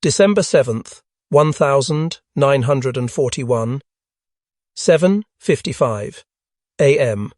December 7th, 1941, 7:55 a.m.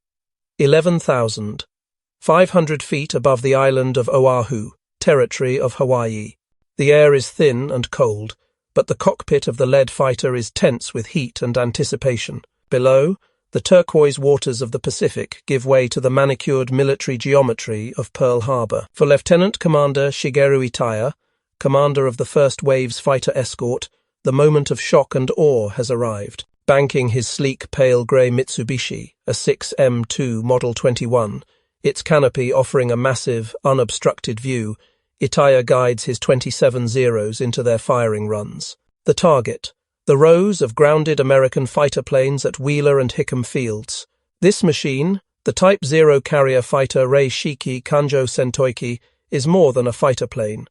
11,500 feet above the island of Oahu, territory of Hawaii. The air is thin and cold, but the cockpit of the lead fighter is tense with heat and anticipation. Below, the turquoise waters of the Pacific give way to the manicured military geometry of Pearl Harbor. For Lieutenant Commander Shigeru Itaya, commander of the First Wave's fighter escort, the moment of shock and awe has arrived. Banking his sleek pale grey Mitsubishi, a 6M2 Model 21, its canopy offering a massive, unobstructed view, Itaya guides his 27 Zeros into their firing runs. The target, the rows of grounded American fighter planes at Wheeler and Hickam Fields. This machine, the Type 0 carrier fighter Rei Shiki Kanjo Sentoiki, is more than a fighter plane.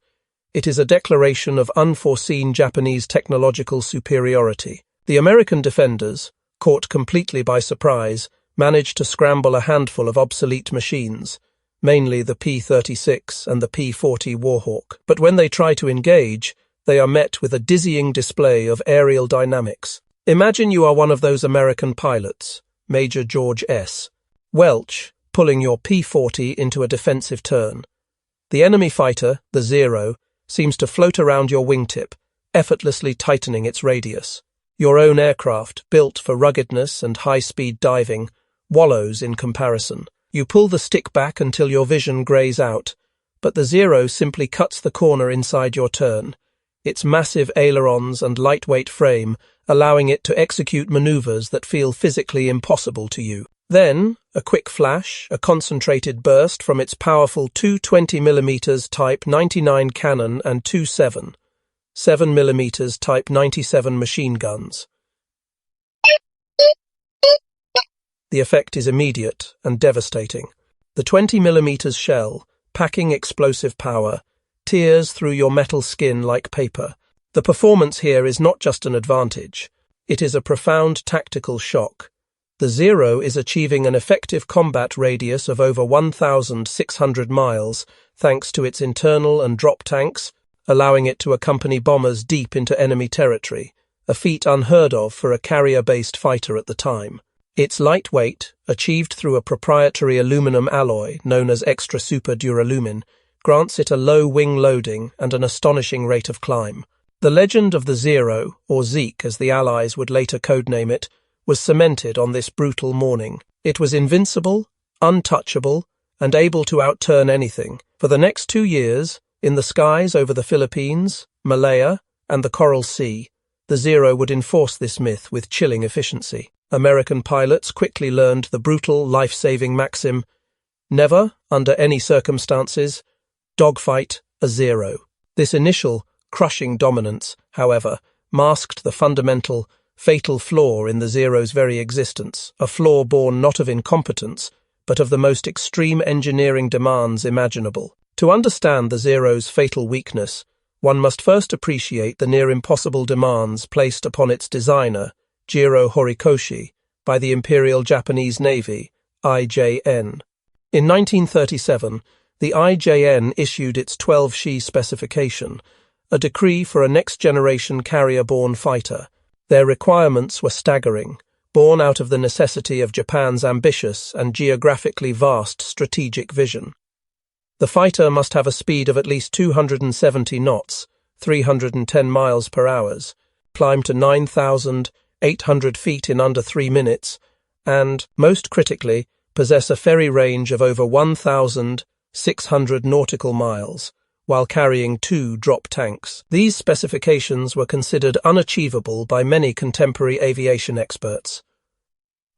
It is a declaration of unforeseen Japanese technological superiority. The American defenders, caught completely by surprise, managed to scramble a handful of obsolete machines, mainly the P-36 and the P-40 Warhawk. But when they try to engage, they are met with a dizzying display of aerial dynamics. Imagine you are one of those American pilots, Major George S. Welch, pulling your P-40 into a defensive turn. The enemy fighter, the Zero, seems to float around your wingtip, effortlessly tightening its radius. Your own aircraft, built for ruggedness and high-speed diving, wallows in comparison. You pull the stick back until your vision greys out, but the Zero simply cuts the corner inside your turn, its massive ailerons and lightweight frame allowing it to execute maneuvers that feel physically impossible to you. Then, a quick flash, a concentrated burst from its powerful 220mm Type 99 cannon and two 7mm Type 97 machine guns. The effect is immediate and devastating. The 20mm shell, packing explosive power, tears through your metal skin like paper. The performance here is not just an advantage, it is a profound tactical shock. The Zero is achieving an effective combat radius of over 1,600 miles thanks to its internal and drop tanks, allowing it to accompany bombers deep into enemy territory, a feat unheard of for a carrier-based fighter at the time. Its light weight, achieved through a proprietary aluminum alloy known as extra super duralumin, grants it a low wing loading and an astonishing rate of climb. The legend of the Zero, or Zeke as the Allies would later codename it, was cemented on this brutal morning. It was invincible, untouchable, and able to outturn anything. For the next 2 years, in the skies over the Philippines, Malaya, and the Coral Sea, the Zero would enforce this myth with chilling efficiency. American pilots quickly learned the brutal, life-saving maxim, never, under any circumstances, dogfight a Zero. This initial, crushing dominance, however, masked the fundamental, fatal flaw in the Zero's very existence, a flaw born not of incompetence, but of the most extreme engineering demands imaginable. To understand the Zero's fatal weakness, one must first appreciate the near-impossible demands placed upon its designer, Jiro Horikoshi, by the Imperial Japanese Navy, IJN. In 1937, the IJN issued its 12-Shi specification, a decree for a next-generation carrier-borne fighter. Their requirements were staggering, born out of the necessity of Japan's ambitious and geographically vast strategic vision. The fighter must have a speed of at least 270 knots, 310 miles per hour, climb to 9,800 feet in under 3 minutes, and, most critically, possess a ferry range of over 1,600 nautical miles, while carrying 2 drop tanks. These specifications were considered unachievable by many contemporary aviation experts.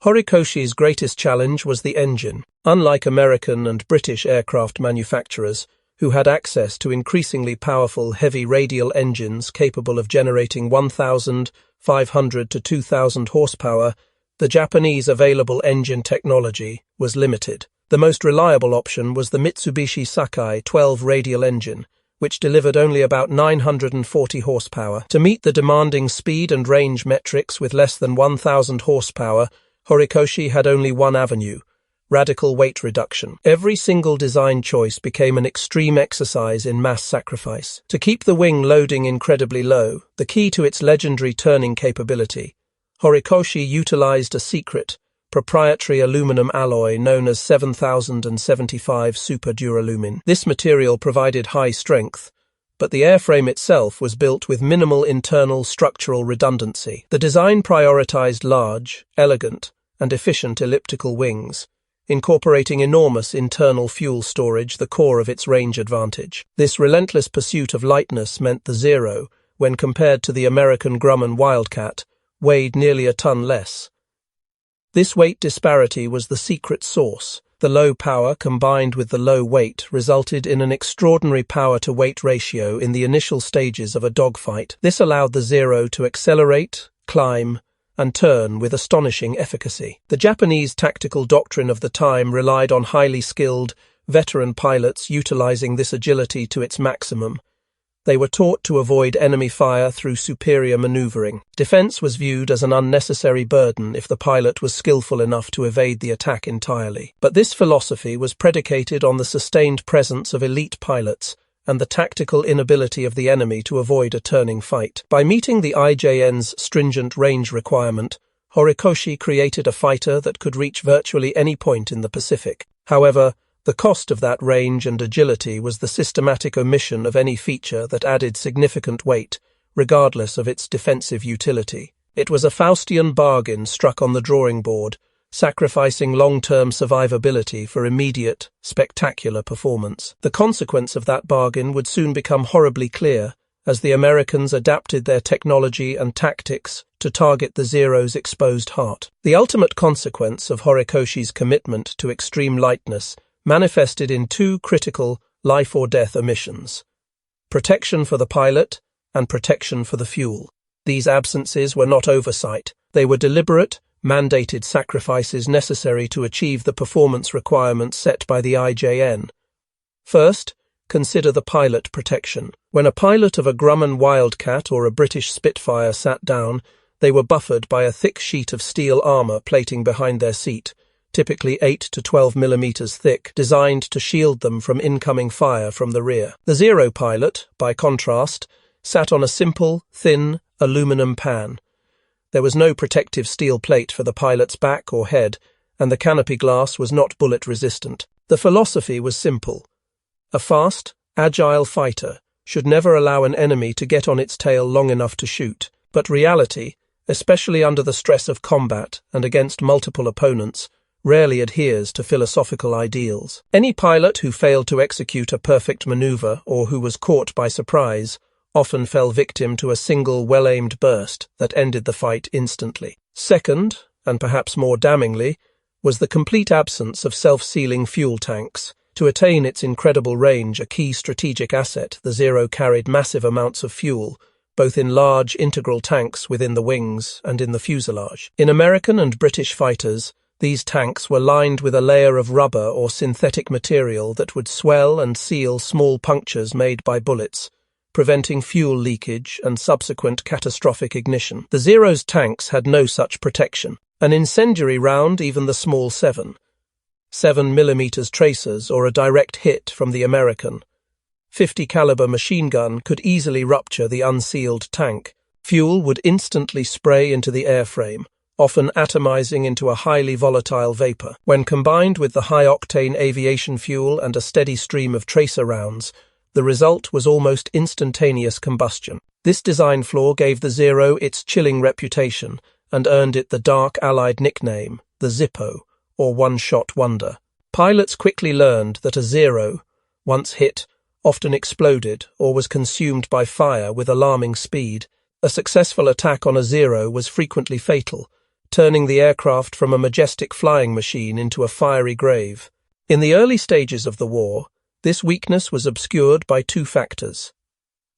Horikoshi's greatest challenge was the engine. Unlike American and British aircraft manufacturers, who had access to increasingly powerful heavy radial engines capable of generating 1,500 to 2,000 horsepower, the Japanese available engine technology was limited. The most reliable option was the Mitsubishi Sakai 12 radial engine, which delivered only about 940 horsepower. To meet the demanding speed and range metrics with less than 1,000 horsepower, Horikoshi had only one avenue: radical weight reduction. Every single design choice became an extreme exercise in mass sacrifice. To keep the wing loading incredibly low, the key to its legendary turning capability, Horikoshi utilized a secret, proprietary aluminum alloy known as 7075 Super Duralumin. This material provided high strength, but the airframe itself was built with minimal internal structural redundancy. The design prioritized large, elegant, and efficient elliptical wings, incorporating enormous internal fuel storage, the core of its range advantage. This relentless pursuit of lightness meant the Zero, when compared to the American Grumman Wildcat, weighed nearly a ton less. This weight disparity was the secret sauce. The low power combined with the low weight resulted in an extraordinary power-to-weight ratio in the initial stages of a dogfight. This allowed the Zero to accelerate, climb, and turn with astonishing efficacy. The Japanese tactical doctrine of the time relied on highly skilled, veteran pilots utilizing this agility to its maximum. They were taught to avoid enemy fire through superior maneuvering. Defense was viewed as an unnecessary burden if the pilot was skillful enough to evade the attack entirely. But this philosophy was predicated on the sustained presence of elite pilots and the tactical inability of the enemy to avoid a turning fight. By meeting the IJN's stringent range requirement, Horikoshi created a fighter that could reach virtually any point in the Pacific. However, the cost of that range and agility was the systematic omission of any feature that added significant weight, regardless of its defensive utility. It was a Faustian bargain struck on the drawing board, sacrificing long-term survivability for immediate, spectacular performance. The consequence of that bargain would soon become horribly clear, as the Americans adapted their technology and tactics to target the Zero's exposed heart. The ultimate consequence of Horikoshi's commitment to extreme lightness manifested in two critical life-or-death omissions: protection for the pilot and protection for the fuel. These absences were not oversight. They were deliberate, mandated sacrifices necessary to achieve the performance requirements set by the IJN. First, consider the pilot protection. When a pilot of a Grumman Wildcat or a British Spitfire sat down, they were buffered by a thick sheet of steel armor plating behind their seat, typically 8 to 12 millimeters thick, designed to shield them from incoming fire from the rear. The Zero pilot, by contrast, sat on a simple, thin, aluminum pan. There was no protective steel plate for the pilot's back or head, and the canopy glass was not bullet-resistant. The philosophy was simple. A fast, agile fighter should never allow an enemy to get on its tail long enough to shoot. But reality, especially under the stress of combat and against multiple opponents, rarely adheres to philosophical ideals. Any pilot who failed to execute a perfect maneuver or who was caught by surprise often fell victim to a single well-aimed burst that ended the fight instantly. Second, and perhaps more damningly, was the complete absence of self-sealing fuel tanks. To attain its incredible range, a key strategic asset, the Zero carried massive amounts of fuel, both in large integral tanks within the wings and in the fuselage. In American and British fighters, these tanks were lined with a layer of rubber or synthetic material that would swell and seal small punctures made by bullets, preventing fuel leakage and subsequent catastrophic ignition. The Zero's tanks had no such protection. An incendiary round, even the small 7 mm tracers, or a direct hit from the American 50 caliber machine gun could easily rupture the unsealed tank. Fuel would instantly spray into the airframe, often atomizing into a highly volatile vapor. When combined with the high-octane aviation fuel and a steady stream of tracer rounds, the result was almost instantaneous combustion. This design flaw gave the Zero its chilling reputation and earned it the dark Allied nickname, the Zippo, or one-shot wonder. Pilots quickly learned that a Zero, once hit, often exploded or was consumed by fire with alarming speed. A successful attack on a Zero was frequently fatal, turning the aircraft from a majestic flying machine into a fiery grave. In the early stages of the war, this weakness was obscured by two factors: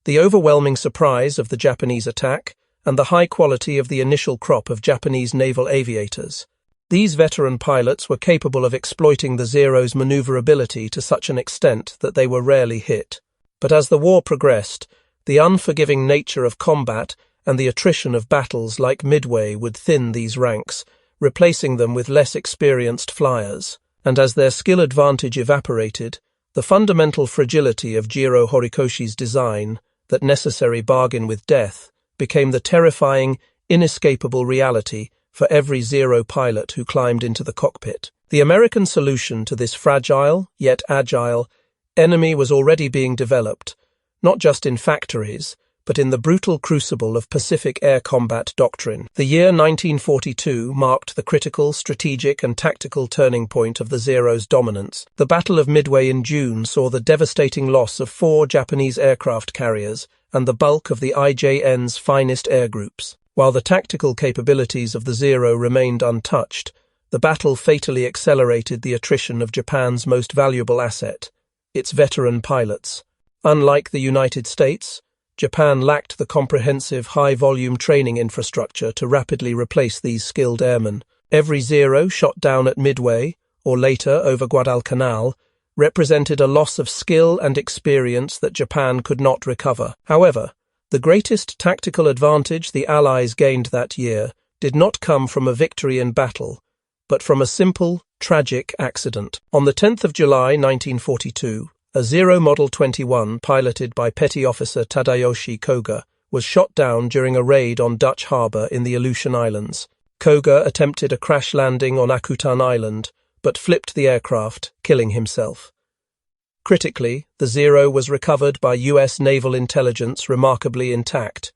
the overwhelming surprise of the Japanese attack and the high quality of the initial crop of Japanese naval aviators. These veteran pilots were capable of exploiting the Zero's maneuverability to such an extent that they were rarely hit. But as the war progressed, the unforgiving nature of combat and the attrition of battles like Midway would thin these ranks, replacing them with less experienced flyers. and as their skill advantage evaporated, the fundamental fragility of Jiro Horikoshi's design, that necessary bargain with death, became the terrifying, inescapable reality for every Zero pilot who climbed into the cockpit. The American solution to this fragile, yet agile, enemy was already being developed, not just in factories, but in the brutal crucible of Pacific air combat doctrine. The year 1942 marked the critical, strategic and tactical turning point of the Zero's dominance. The Battle of Midway in June saw the devastating loss of 4 Japanese aircraft carriers and the bulk of the IJN's finest air groups. While the tactical capabilities of the Zero remained untouched, the battle fatally accelerated the attrition of Japan's most valuable asset, its veteran pilots. Unlike the United States, Japan lacked the comprehensive high-volume training infrastructure to rapidly replace these skilled airmen. Every Zero shot down at Midway, or later over Guadalcanal, represented a loss of skill and experience that Japan could not recover. However, the greatest tactical advantage the Allies gained that year did not come from a victory in battle, but from a simple, tragic accident. On the 10th of July 1942, a Zero Model 21 piloted by Petty Officer Tadayoshi Koga was shot down during a raid on Dutch Harbour in the Aleutian Islands. Koga attempted a crash landing on Outturned Island, but flipped the aircraft, killing himself. Critically, the Zero was recovered by US naval intelligence remarkably intact.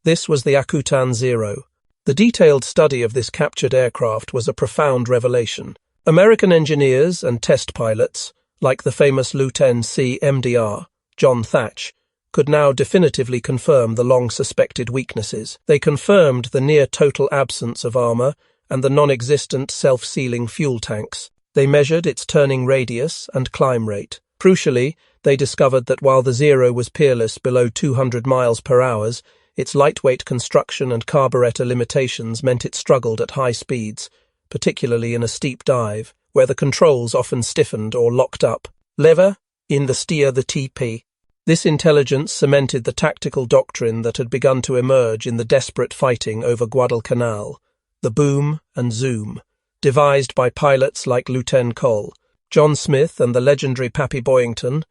This was the Outturned Zero. The detailed study of this captured aircraft was a profound revelation. American engineers and test pilots, like the famous Lieutenant C. MDR, John Thatch, could now definitively confirm the long-suspected weaknesses. They confirmed the near-total absence of armor and the non-existent self-sealing fuel tanks. They measured its turning radius and climb rate. Crucially, they discovered that while the Zero was peerless below 200 miles per hour, its lightweight construction and carburetor limitations meant it struggled at high speeds, particularly in a steep dive, where the controls often stiffened or locked up. Lever in the steer the TP. This intelligence cemented the tactical doctrine that had begun to emerge in the desperate fighting over Guadalcanal, the boom and zoom, devised by pilots like Lieutenant Cole, John Smith and the legendary Pappy Boyington.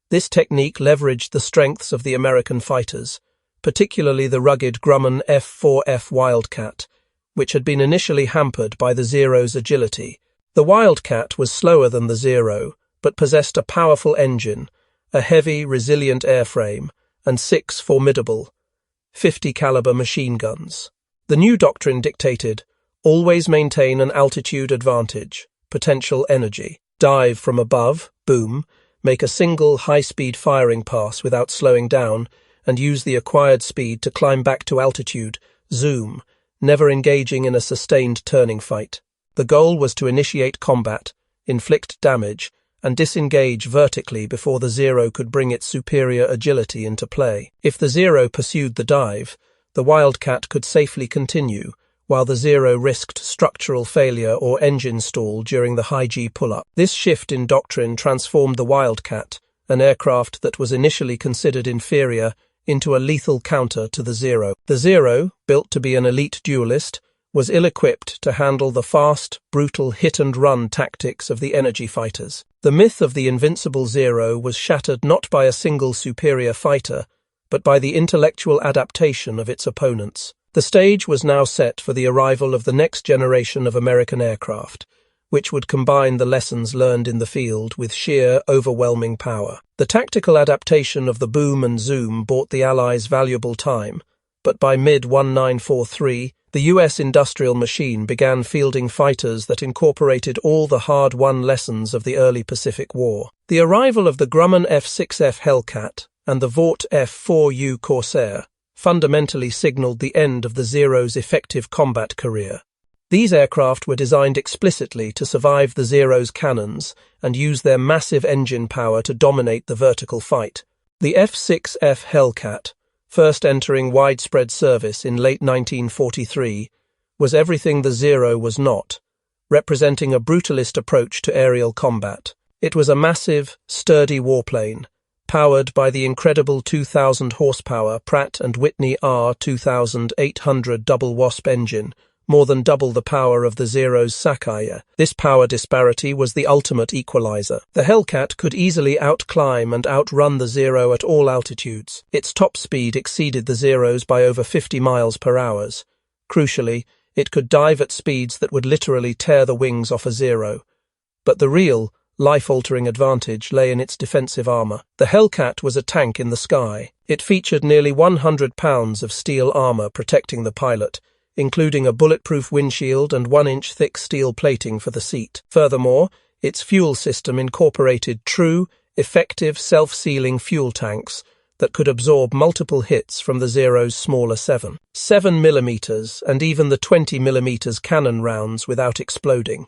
This technique leveraged the strengths of the American fighters, particularly the rugged Grumman F-4F Wildcat, which had been initially hampered by the Zero's agility. The Wildcat was slower than the Zero, but possessed a powerful engine, a heavy, resilient airframe, and 6 formidable 50-caliber machine guns. The new doctrine dictated, always maintain an altitude advantage, potential energy, dive from above, boom, make a single high-speed firing pass without slowing down, and use the acquired speed to climb back to altitude, zoom, never engaging in a sustained turning fight. The goal was to initiate combat, inflict damage, and disengage vertically before the Zero could bring its superior agility into play. If the Zero pursued the dive, the Wildcat could safely continue, while the Zero risked structural failure or engine stall during the high-G pull-up. This shift in doctrine transformed the Wildcat, an aircraft that was initially considered inferior, into a lethal counter to the Zero. The Zero, built to be an elite duelist, was ill-equipped to handle the fast, brutal hit-and-run tactics of the energy fighters. The myth of the invincible Zero was shattered not by a single superior fighter, but by the intellectual adaptation of its opponents. The stage was now set for the arrival of the next generation of American aircraft, which would combine the lessons learned in the field with sheer, overwhelming power. The tactical adaptation of the boom and zoom bought the Allies valuable time, but by mid-1943, the US industrial machine began fielding fighters that incorporated all the hard-won lessons of the early Pacific War. The arrival of the Grumman F-6F Hellcat and the Vought F-4U Corsair fundamentally signaled the end of the Zero's effective combat career. These aircraft were designed explicitly to survive the Zero's cannons and use their massive engine power to dominate the vertical fight. The F-6F Hellcat, first entering widespread service in late 1943, was everything the Zero was not, representing a brutalist approach to aerial combat. It was a massive, sturdy warplane, powered by the incredible 2,000 horsepower Pratt & Whitney R2800 double wasp engine, more than double the power of the Zero's Sakai. This power disparity was the ultimate equalizer. The Hellcat could easily outclimb and outrun the Zero at all altitudes. Its top speed exceeded the Zero's by over 50 miles per hour. Crucially, it could dive at speeds that would literally tear the wings off a Zero. But the real, life-altering advantage lay in its defensive armor. The Hellcat was a tank in the sky. It featured nearly 100 pounds of steel armor protecting the pilot, including a bulletproof windshield and 1-inch thick steel plating for the seat. Furthermore, its fuel system incorporated true, effective, self-sealing fuel tanks that could absorb multiple hits from the Zero's smaller 7mm and even the 20mm cannon rounds without exploding.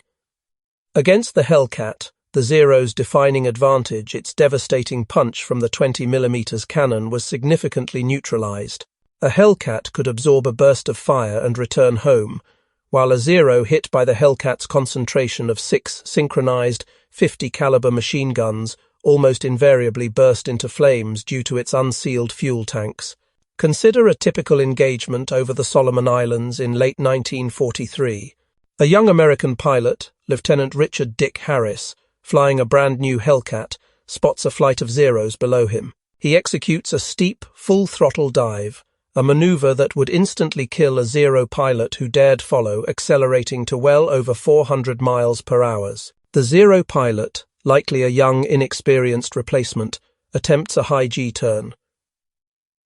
Against the Hellcat, the Zero's defining advantage, its devastating punch from the 20mm cannon, was significantly neutralized. A Hellcat could absorb a burst of fire and return home, while a Zero hit by the Hellcat's concentration of 6 synchronized 50-caliber machine guns almost invariably burst into flames due to its unsealed fuel tanks. Consider a typical engagement over the Solomon Islands in late 1943. A young American pilot, Lieutenant Richard Dick Harris, flying a brand-new Hellcat, spots a flight of Zeros below him. He executes a steep, full-throttle dive, a maneuver that would instantly kill a Zero pilot who dared follow, accelerating to well over 400 miles per hour. The Zero pilot, likely a young, inexperienced replacement, attempts a high G-turn.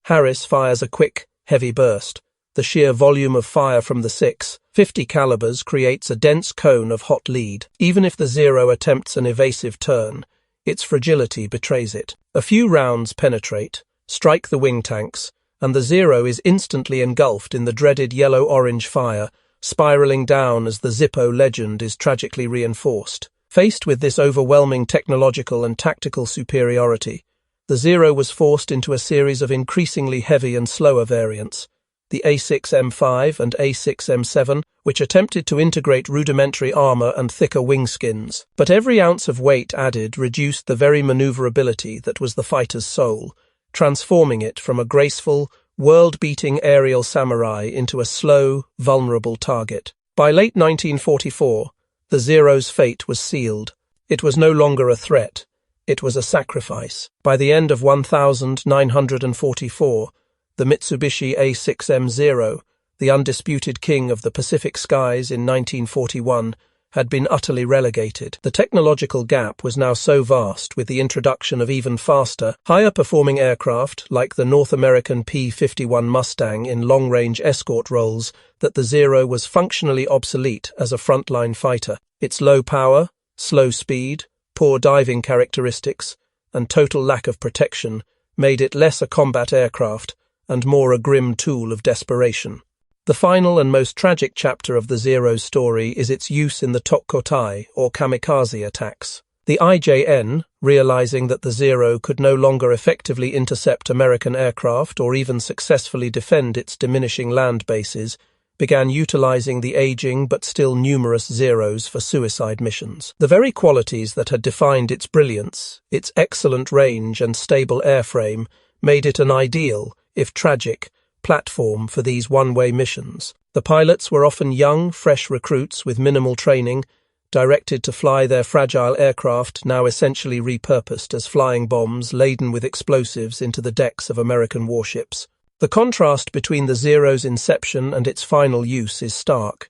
Harris fires a quick, heavy burst. The sheer volume of fire from the 6.50 calibers creates a dense cone of hot lead. Even if the Zero attempts an evasive turn, its fragility betrays it. A few rounds penetrate, strike the wing tanks, and the Zero is instantly engulfed in the dreaded yellow-orange fire, spiraling down as the Zippo legend is tragically reinforced. Faced with this overwhelming technological and tactical superiority, the Zero was forced into a series of increasingly heavy and slower variants, the A6M5 and A6M7, which attempted to integrate rudimentary armor and thicker wing skins. But every ounce of weight added reduced the very maneuverability that was the fighter's soul, transforming it from a graceful, world-beating aerial samurai into a slow, vulnerable target. By late 1944, the Zero's fate was sealed. It was no longer a threat. It was a sacrifice. By the end of 1944, the Mitsubishi A6M0, the undisputed king of the Pacific skies in 1941, had been utterly relegated. The technological gap was now so vast, with the introduction of even faster, higher-performing aircraft like the North American P-51 Mustang in long-range escort roles, that the Zero was functionally obsolete as a frontline fighter. Its low power, slow speed, poor diving characteristics, and total lack of protection made it less a combat aircraft and more a grim tool of desperation. The final and most tragic chapter of the Zero's story is its use in the Tokkotai, or kamikaze attacks. The IJN, realizing that the Zero could no longer effectively intercept American aircraft or even successfully defend its diminishing land bases, began utilizing the aging but still numerous Zeros for suicide missions. The very qualities that had defined its brilliance, its excellent range and stable airframe, made it an ideal, if tragic, platform for these one-way missions. The pilots were often young, fresh recruits with minimal training, directed to fly their fragile aircraft, now essentially repurposed as flying bombs laden with explosives, into the decks of American warships. The contrast between the Zero's inception and its final use is stark.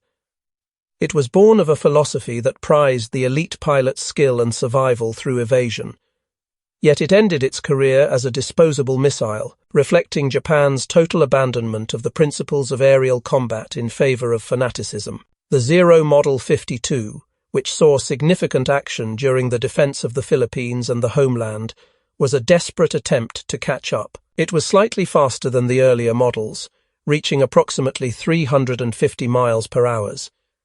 It was born of a philosophy that prized the elite pilot's skill and survival through evasion. Yet it ended its career as a disposable missile, reflecting Japan's total abandonment of the principles of aerial combat in favor of fanaticism. The Zero Model 52, which saw significant action during the defense of the Philippines and the homeland, was a desperate attempt to catch up. It was slightly faster than the earlier models, reaching approximately 350 miles per hour.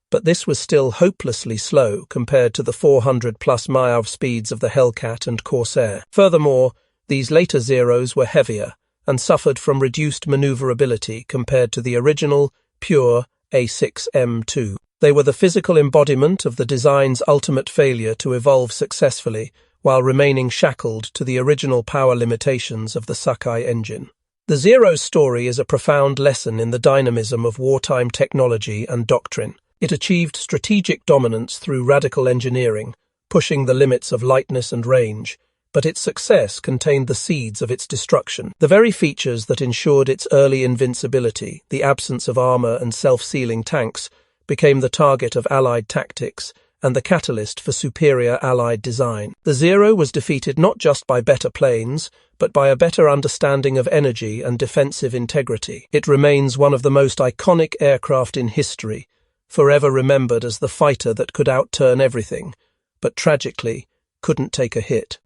But this was still hopelessly slow compared to the 400-plus mile speeds of the Hellcat and Corsair. Furthermore, these later Zeros were heavier and suffered from reduced maneuverability compared to the original, pure A6M2. They were the physical embodiment of the design's ultimate failure to evolve successfully while remaining shackled to the original power limitations of the Sakai engine. The Zero's story is a profound lesson in the dynamism of wartime technology and doctrine. It achieved strategic dominance through radical engineering, pushing the limits of lightness and range, but its success contained the seeds of its destruction. The very features that ensured its early invincibility, the absence of armor and self-sealing tanks, became the target of Allied tactics and the catalyst for superior Allied design. The Zero was defeated not just by better planes, but by a better understanding of energy and defensive integrity. It remains one of the most iconic aircraft in history, forever remembered as the fighter that could outturn everything, but tragically couldn't take a hit.